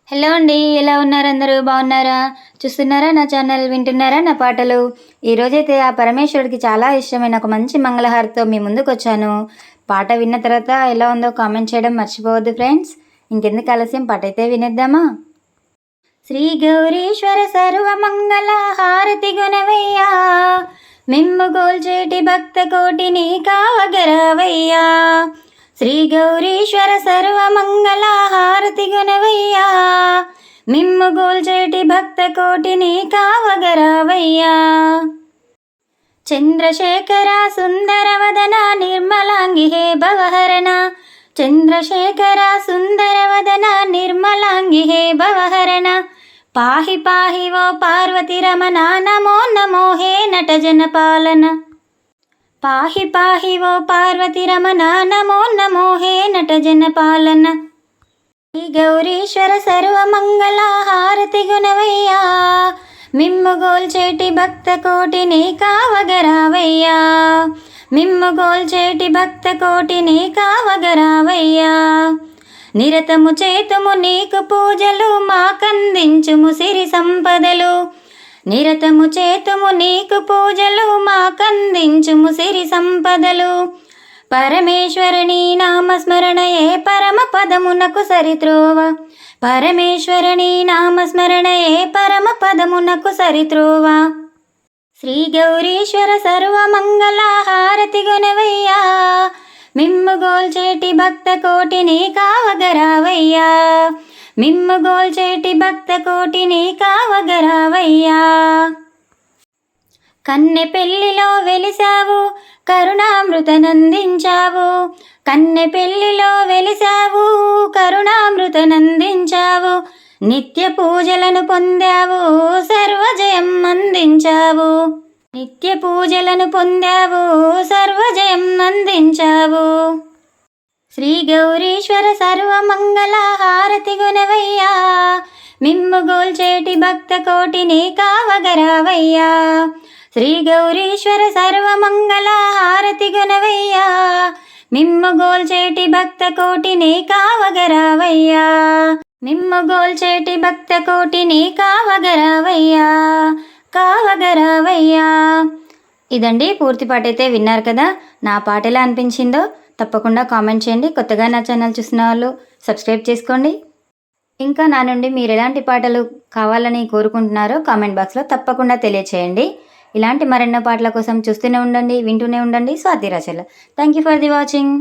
Hello అండి, ఎలా ఉన్నారు? అందరూ బాగున్నారా? చూస్తున్నారా నా ఛానల్, వింటున్నారా నా పాటలు? ఈరోజైతే ఆ పరమేశ్వరుడికి చాలా ఇష్టమైన ఒక మంచి మంగళహారతితో మీ ముందుకు వచ్చాను. పాట విన్న తర్వాత ఎలా ఉందో కామెంట్ చేయడం మర్చిపోవద్దు ఫ్రెండ్స్. ఇంకెందుకు ఆలస్యం, పాట అయితే వినేద్దామా? శ్రీ గౌరీశ్వర సర్వమంగళ హారతి గుణవయ్యా, మిమ్ము గోల్చేటి భక్త కోటిని కావగరవయ్యా. శ్రీ గౌరీశ్వర సర్వమంగళ హారతి గుణవయ్యా, మిమ్ము గోల్చేటి భక్త కోటిని కావగరవయ్యా. చంద్రశేఖర సుందరవదన నిర్మలాంగి హే భవహరణ, చంద్రశేఖర సుందరవదన నిర్మలాంగి హే భవహరణ. పాహి పాహి ఓ పార్వతి రమణ, నమో నమో హే నటజన పాలన. పాహి పాహి ఓ పార్వతి రమణ, నమో నమో హే నటజన పాలన. శ్రీ గౌరీశ్వర సర్వమంగళ హారతి గుణవయ్యా, మిమ్ము గోల్చేటి భక్త కోటిని కావగరావయ్యా. మిమ్ము గోల్చేటి భక్త కోటిని కావగరావయ్యా. నిరతము చేతుము నీకు పూజలు, మాకందించుము సిరి సంపదలు. నిరతము చేతుము నీకు పూజలు, మాకందించుము సిరి సంపదలు. పరమేశ్వరుని నామస్మరణయే పరమ పదమునకు సరిత్రోవ. పరమేశ్వరుని నామస్మరణయే పరమ పదమునకు సరిత్రోవ. శ్రీ గౌరీశ్వర సర్వమంగళ హారతి గుణవయ్యా, మిమ్ము గోల్చేటి భక్త కోటిని కావగరావయ్యా. మిమ్ము గోల్చేటి భక్త కోటిని కావగరావయ్యా. కన్నె పెళ్లిలో వెలిసావు, కరుణామృతనందించావు. కన్నె పెళ్లిలో వెలిసావు, కరుణామృతనందించావు. నిత్య పూజలను పొందావు, సర్వజయం అందించావు. నిత్య పూజలను పొందావు, సర్వజయం అందించావు. శ్రీ గౌరీశ్వర సర్వమంగళ హారతి గుణవయ్యా, మిమ్ము గోల్చేటి భక్త కోటిని కావగరావయ్యా. శ్రీ గౌరీశ్వర సర్వమంగళ హారతి గుణవయ్యా, మిమ్ము గోల్చేటి భక్త కోటిని కావగరావయ్యా. మిమ్ము గోల్చేటి భక్త కోటిని కావగరావయ్యా, కావగరావయ్యా. ఇదండి పూర్తి పాట అయితే విన్నారు కదా. నా పాట ఎలా అనిపించిందో తప్పకుండా కామెంట్ చేయండి. కొత్తగా నా ఛానల్ చూసిన వాళ్ళు సబ్స్క్రైబ్ చేసుకోండి. ఇంకా నా నుండి మీరు ఎలాంటి పాటలు కావాలని కోరుకుంటున్నారో కామెంట్ బాక్స్లో తప్పకుండా తెలియచేయండి. ఇలాంటి మరెన్నో పాటల కోసం చూస్తూనే ఉండండి, వింటూనే ఉండండి స్వాతి రచనలు. Thank you for the watching.